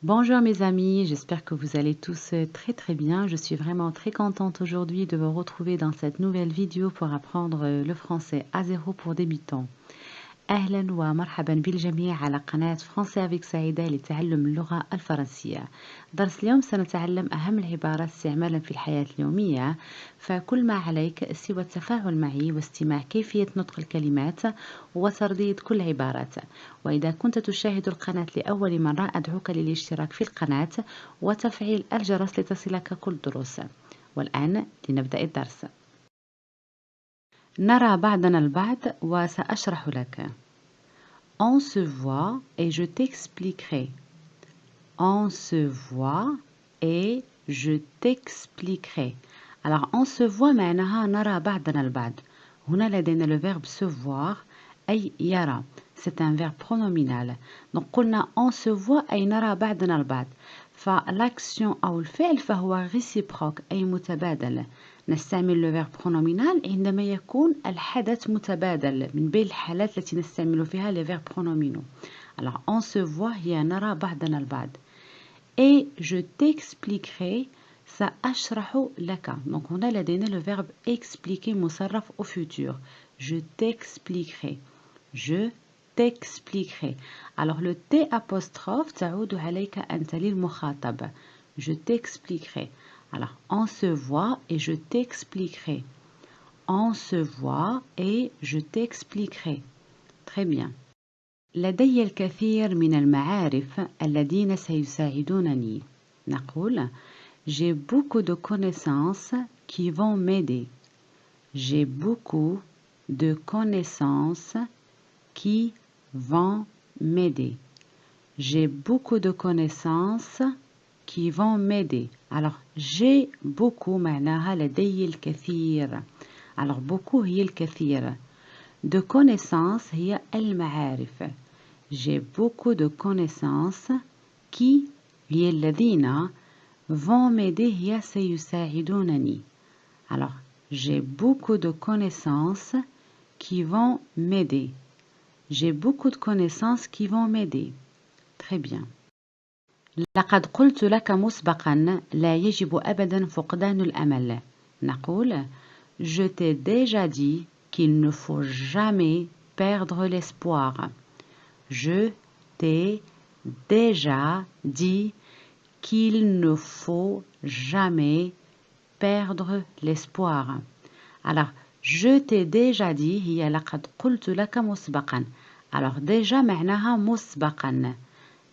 Bonjour mes amis, j'espère que vous allez tous très bien. Je suis vraiment très contente aujourd'hui de vous retrouver dans cette nouvelle vidéo pour apprendre le français à zéro pour débutants. أهلا ومرحبا بالجميع على قناة فرنسي افيك سعيدة لتعلم اللغة الفرنسية. درس اليوم سنتعلم أهم العبارات استعمالا في الحياة اليومية، فكل ما عليك سوى التفاعل معي واستماع كيفية نطق الكلمات وترديد كل عبارات. وإذا كنت تشاهد القناة لأول مرة أدعوك للاشتراك في القناة وتفعيل الجرس لتصلك كل دروس. والآن لنبدأ الدرس. نرى بعضنا البعض وسأشرح لك. On se voit et je t'expliquerai. On se voit et je t'expliquerai. Alors, on se voit معناها نرى بعضنا البعض. هنا لدينا le verbe se voir أي يرى. C'est un verbe pronominal. Donc قلنا on se voit أي نرى بعضنا البعض. فالأكسيون أو الفعل فهو réciproque أي متبادل. نستعمل le verbe pronominal عندما يكون الحدث متبادل من بين الحالات التي نستعمل فيها les verbes pronominaux. Alors on se voit هي نرى بعضنا البعض. Et je t'expliquerai سأشرح لك. Donc هنا لدينا le verbe expliquer مصرف au futur. Je t'expliquerai. Je t'expliquerai. Alors le T apostrophe تعود عليك أنت للمخاطب. Je t'expliquerai. Alors on se voit et je t'expliquerai. On se voit et je t'expliquerai. Très bien. لدي الكثير من المعارف الذين سيساعدونني. نقول J'ai beaucoup de connaissances qui vont m'aider. J'ai beaucoup de connaissances qui vont m'aider. J'ai beaucoup de connaissances qui vont m'aider. Alors, j'ai beaucoup معناها لدي الكثير. Alors, beaucoup هي الكثير. De connaissances هي المعارف. J'ai beaucoup de connaissances qui هي الذين vont m'aider هي سيساعدونني. Alors, j'ai beaucoup de connaissances qui vont m'aider. J'ai beaucoup de connaissances qui vont m'aider. Très bien. لقد قلت لك مسبقا لا يجب أبدا فقدان الأمل. نقول Je t'ai déjà dit qu'il ne faut jamais perdre l'espoir. Je t'ai déjà dit qu'il ne faut jamais perdre l'espoir. Alors, je t'ai déjà dit هي لقد قلت لك مسبقا. Alors déjà معناها مسبقا.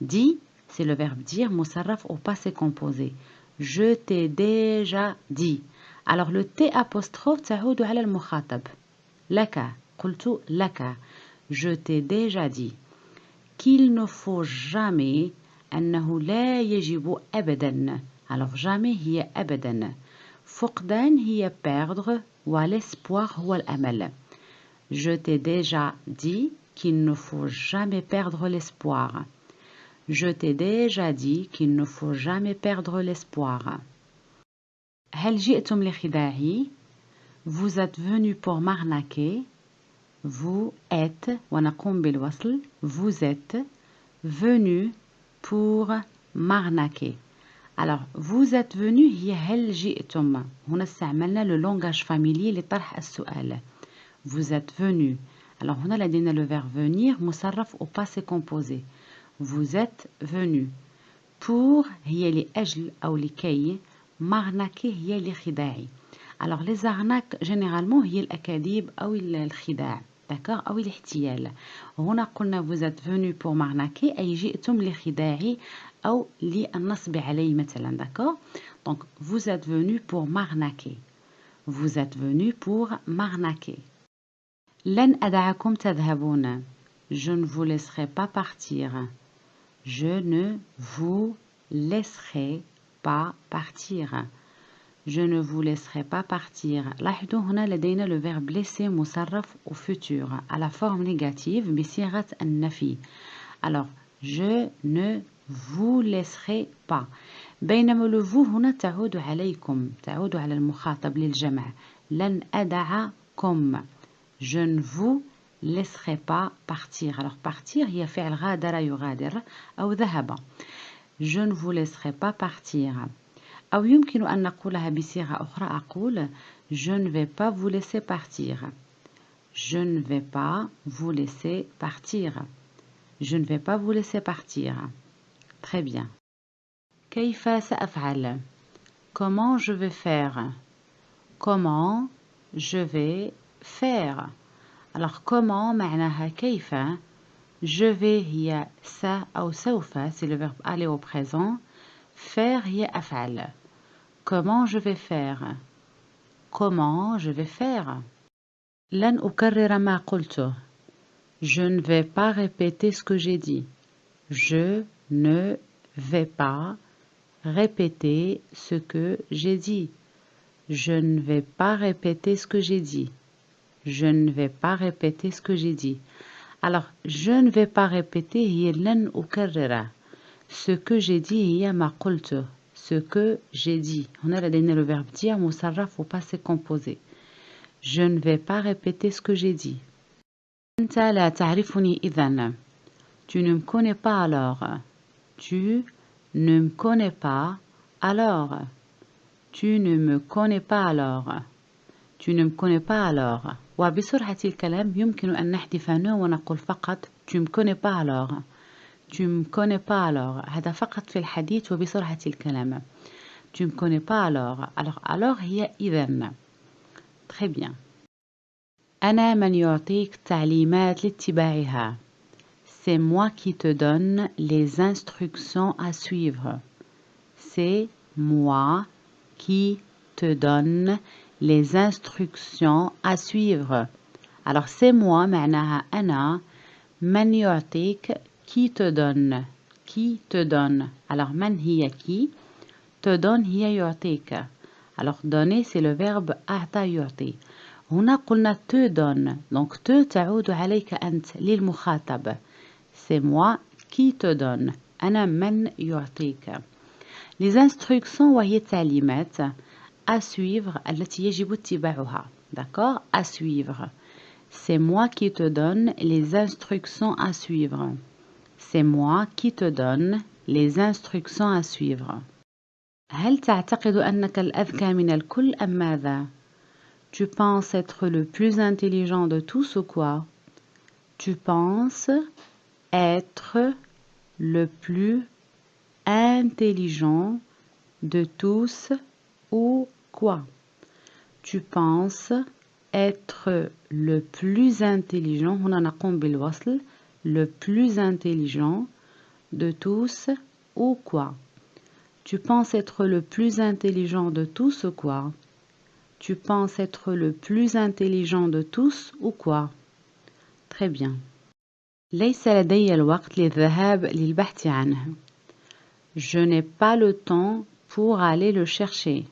Dit, c'est le verbe dire مصرف au passé composé. Je t'ai déjà dit. Alors le T apostrophe تعود على المخاطب. لك. قلت لك. Je t'ai déjà dit qu'il ne faut jamais أنه لا يجب أبدا. Alors jamais هي أبدا. فقدان هي perdre والespoir هو الأمل. Je t'ai déjà dit qu'il ne faut jamais perdre l'espoir. Je t'ai déjà dit qu'il ne faut jamais perdre l'espoir. هل جئتم لخداعي؟ Vous êtes venu pour m'arnaquer. Vous êtes ونقوم بالوصل. Vous êtes venu pour m'arnaquer. Alors, vous êtes venu هي هل جئتم. هنا استعملنا le langage familier لطرح السؤال. Vous êtes venu. Alors هنا لدينا le verbe venir مصرف au passé composé. Vous êtes venu. Pour هي لأجل أو لكي. m'arnaquer هي لخداعي. Alors les arnaques généralement هي الأكاذيب أو الخداع. D'accord أو الاحتيال. هنا قلنا vous êtes venu pour m'arnaquer أي جئتم لخداعي أو للنصب علي مثلا. D'accord. Donc vous êtes venu pour m'arnaquer. Vous êtes venu pour m'arnaquer. لن أدعكم تذهبون. Je ne vous laisserai pas partir. Je ne vous laisserai pas partir. Je ne vous laisserai pas partir. لاحظوا هنا لدينا le verbe laisser مصرف au futur à la forme négative بصيغة النفي. Alors, je ne vous laisserai pas. بينما le vous هنا تعود عليكم. تعود على المخاطب للجمع. لن أدعكم. Je ne vous laisserai pas partir. Alors, partir هي فعل غادر يغادر أو ذهب. je ne vous laisserai pas partir. أو يمكن أن نقولها بصيغة أخرى أقول je ne vais pas vous laisser partir. Je ne vais pas vous laisser partir. Je ne vais pas vous laisser partir. Très bien. كيف سأفعل? Comment je vais faire? Comment je vais faire? Alors comment معناها كيف? Je vais هي س أو سوف, c'est le verbe aller au présent. Faire هي أفعل. Comment je vais faire? Comment je vais faire? لن أكرر ما قلته. Je ne vais pas répéter ce que j'ai dit. Je ne vais pas répéter ce que j'ai dit. Je ne vais pas répéter ce que j'ai dit. Je ne vais pas répéter ce que j'ai dit. Alors, je ne vais pas répéter هي لن أكرر. Ce que j'ai dit هي ما قلته. Ce que j'ai dit. هنا لدينا le verbe dire مصرف au passé composé. Je ne vais pas répéter ce que j'ai dit. أنت لا تعرفني إذن. Tu ne me connais pas alors. Tu ne me connais pas alors. Tu ne me connais pas alors. Tu ne me connais pas alors. وبسرعة الكلام يمكن أن نحذف نو ونقول فقط tu me connais pas alors. Tu me connais pas alors. هذا فقط في الحديث وبسرعة الكلام. Tu me connais pas alors. Alors هي إذن. Très bien. أنا من يعطيك تعليمات لاتباعها. C'est moi qui te donne les instructions à suivre. C'est moi qui te donne les instructions à suivre. Alors c'est moi معناها أنا. من يعطيك qui te donne. Qui te donne. Alors من هي qui. Te donne هي يعطيك. Alors donner c'est le verbe أعطى يعطي. هنا قلنا te donne. Donc te تعود عليك أنت للمخاطب. C'est moi qui te donne. أنا من يعطيك. Les instructions وهي التعليمات à suivre التي يجب اتباعها. D'accord? À suivre. C'est moi qui te donne les instructions à suivre. C'est moi qui te donne les instructions à suivre. هل تعتقد أنك الأذكى من الكل أم ماذا؟ Tu penses être le plus intelligent de tous ou quoi? Tu penses être le plus intelligent de tous ou quoi? Tu penses être le plus intelligent, هنا نقوم بالوصل, le plus intelligent de tous ou quoi? Tu penses être le plus intelligent de tous ou quoi? Tu penses être le plus intelligent de tous ou quoi? Très bien. ليس لدي الوقت للذهاب للبحث عنه. Je n'ai pas le temps pour aller le chercher.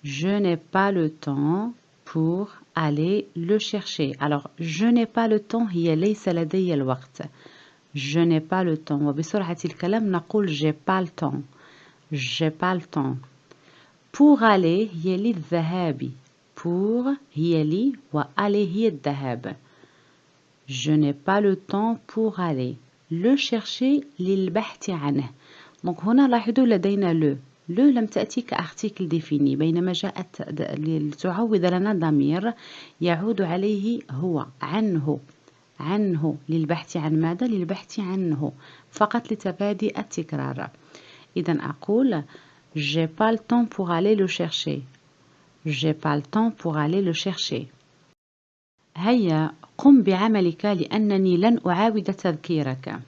Je n'ai pas le temps pour aller le chercher. Alors, je n'ai pas le temps هي ليس لدي الوقت. Je n'ai pas le temps. وبسرعة الكلام نقول j'ai pas le temps. J'ai pas le temps. Pour aller هي للذهاب. Pour هي لي وaller هي الذهاب. Je n'ai pas le temps pour aller le chercher للبحث عنه. Donc هنا لاحظوا لدينا le لم تأتي كارتيكل ديفيني بينما جاءت لتعوض لنا ضمير يعود عليه هو عنه للبحث عن ماذا؟ للبحث عنه فقط لتفادي التكرار. إذن أقول j'ai pas le temps pour aller le chercher. J'ai pas le temps pour aller le chercher. هيا قم بعملك لأنني لن أعاود تذكيرك.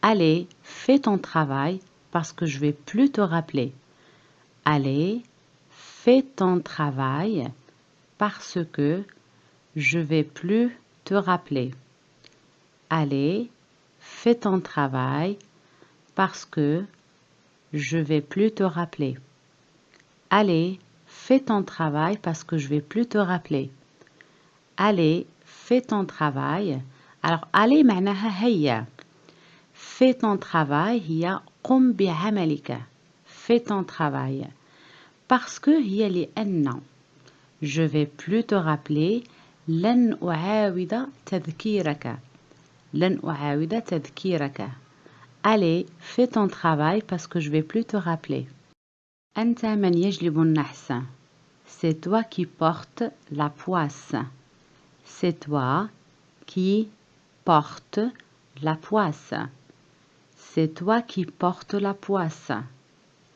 Allez, fais ton travail parce que je vais plus te rappeler. Allez, fais ton travail parce que je vais plus te rappeler. Allez, fais ton travail parce que je vais plus te rappeler. Allez, fais ton travail parce que je vais plus te rappeler. Allez, fais ton travail. Alors, allez معناها هيا. Fais ton travail هي قم بعملك. Fais ton travail. Parce que هي لأن. Je vais plus te rappeler. لن أعاود تذكيرك. لن أعاود تذكيرك. allez, fais ton travail parce que je vais plus te rappeler. أنت من يجلب النحس. C'est toi qui portes la poisse. C'est toi qui portes la poisse. C'est toi qui portes la poisse.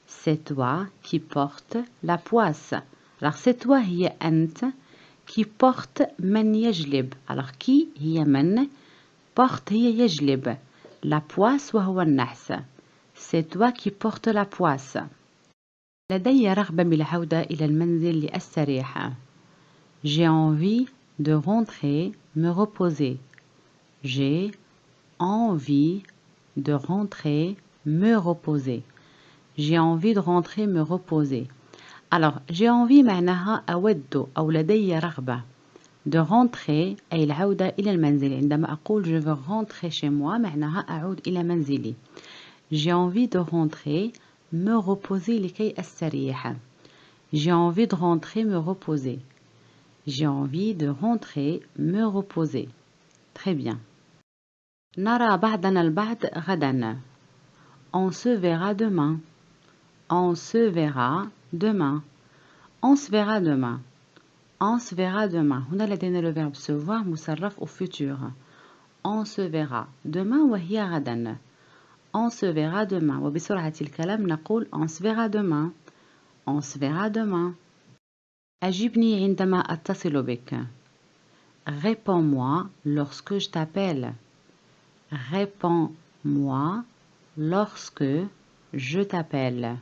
C'est toi qui portes la poisse. Alors c'est toi هي أنت qui porte من يجلب. Alors qui هي من porte هي يجلب. La poisse وهو النحس. C'est toi qui portes la poisse. لدي رغبة بالعودة إلى المنزل لأستريح. J'ai envie de rentrer me reposer. J'ai envie de rentrer me reposer. J'ai envie de rentrer me reposer. Alors, j'ai envie معناها أود أو لدي رغبة. De rentrer أي العودة إلى المنزل. عندما أقول je veux rentrer chez moi معناها أعود إلى منزلي. J'ai envie de rentrer me reposer لكي أستريح. J'ai envie de rentrer me reposer. J'ai envie de rentrer me reposer. Très bien. نرى بعضنا البعض غدا. On se verra demain. On se verra demain. On se verra demain. On se verra demain. هنا لدينا le verbe se voir مصرف au futur. On se verra demain وهي غدا. On se verra demain. وبسرعة الكلام نقول on se verra demain. On se verra demain. أجبني عندما أتصل بك. Réponds-moi lorsque je t'appelle. Réponds-moi lorsque je t'appelle.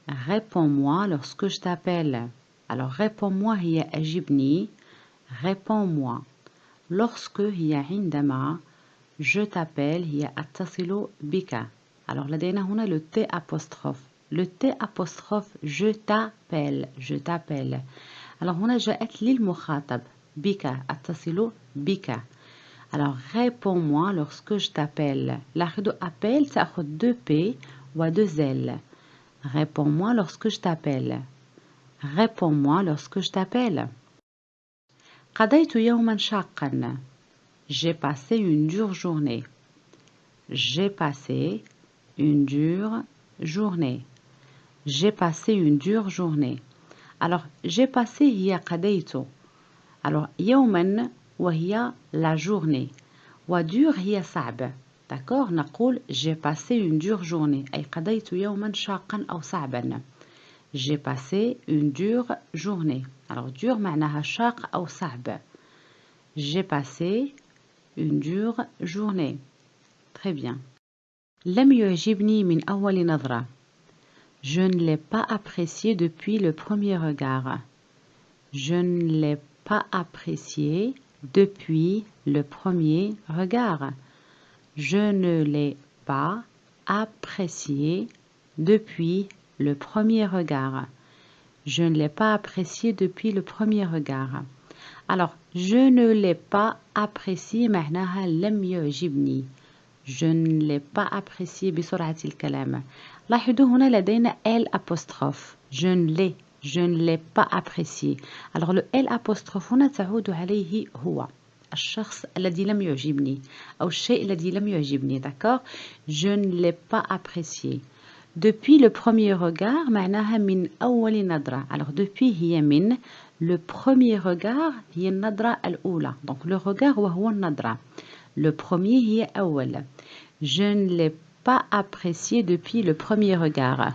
Réponds-moi lorsque je t'appelle. Alors réponds-moi هي أجبني. Réponds-moi. Lorsque هي عندما. Je t'appelle هي أتصل بك. Alors لدينا هنا le T apostrophe. Le T apostrophe je t'appelle. Je t'appelle. Alors هنا جاءت للمخاطب. بك أتصل بك. Alors réponds-moi lorsque je t'appelle. لاحظوا appel تأخذ 2 P و 2 L. Réponds-moi lorsque je t'appelle. Réponds-moi lorsque je t'appelle. قضيت يوما شاقا. J'ai passé une dure journée. J'ai passé une dure journée. J'ai passé une dure journée. Alors, j'ai passé هي قضيت. Alors, يوما وهي la journée. ودور هي صعبة. D'accord? نقول j'ai passé une dure journée. أي قضيت يوما شاقا أو صعبا. J'ai passé une dure journée. Alors, dur معناها شاق أو صعب. J'ai passé une dure journée. Très bien. لم يعجبني من أول نظرة. Je ne l'ai pas apprécié depuis le premier regard. Je ne l'ai pas apprécié depuis le premier regard. Je ne l'ai pas apprécié depuis le premier regard. Je ne l'ai pas apprécié depuis le premier regard. Alors, je ne l'ai pas apprécié معناها لم يعجبني. Je ne l'ai pas apprécié بسرعة الكلام. لاحظوا هنا لدينا L apostrophe. Je ne l'ai pas apprécié. Alors le L apostrophe هنا تعود عليه هو الشخص الذي لم يعجبني أو الشيء الذي لم يعجبني. D'accord? Je ne l'ai pas apprécié. Depuis le premier regard معناها من أول نظرة. Alors depuis هي من le premier regard هي النظرة الأولى. Donc le regard وهو النظرة. Le premier هي أول. Je ne l'ai pas apprécié depuis le premier regard.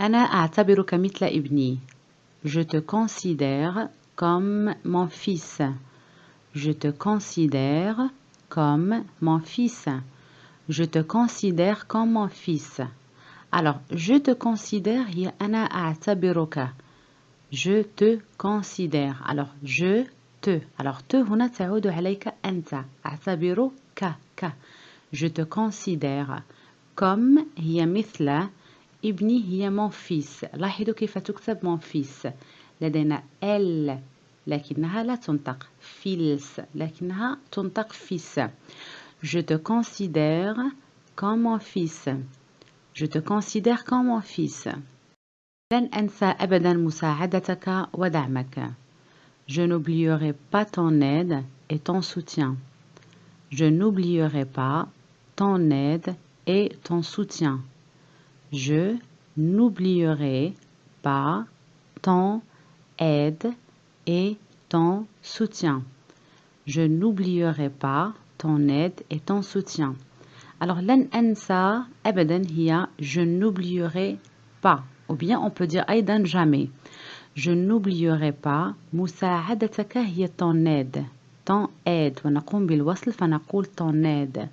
أنا أعتبرك مثل ابني. Je te considère comme mon fils. Je te considère comme mon fils. Je te considère comme mon fils. Alors, je te considère هي أنا أعتبرك. Je te considère. Alors, je te. Alors, te هنا تعود عليك أنت. أعتبرك ك. Je te considère comme هي مثل ابني هي mon fils. لاحظوا كيف تكتب mon fils. لدينا L لكنها لا تنطق. fils لكنها تنطق fils. Je te considère comme mon fils. Je te considère comme mon fils. لن أنسى أبدا مساعدتك ودعمك. Je n'oublierai pas ton aide et ton soutien. Je n'oublierai pas ton aide et ton soutien. Je n'oublierai pas ton aide et ton soutien. Je n'oublierai pas ton aide et ton soutien. Alors, لن أنسى أبدا هي je n'oublierai pas. Ou bien on peut dire أيضا jamais. Je n'oublierai pas مساعدتك هي ton aide. Ton aide. ونقوم بالوصل فنقول ton aide.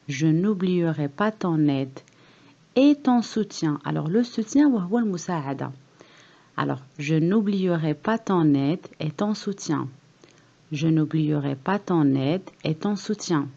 Je n'oublierai pas ton aide. Et ton soutien. Alors, le soutien وهو المساعدة. Alors, je n'oublierai pas ton aide et ton soutien. Je n'oublierai pas ton aide et ton soutien.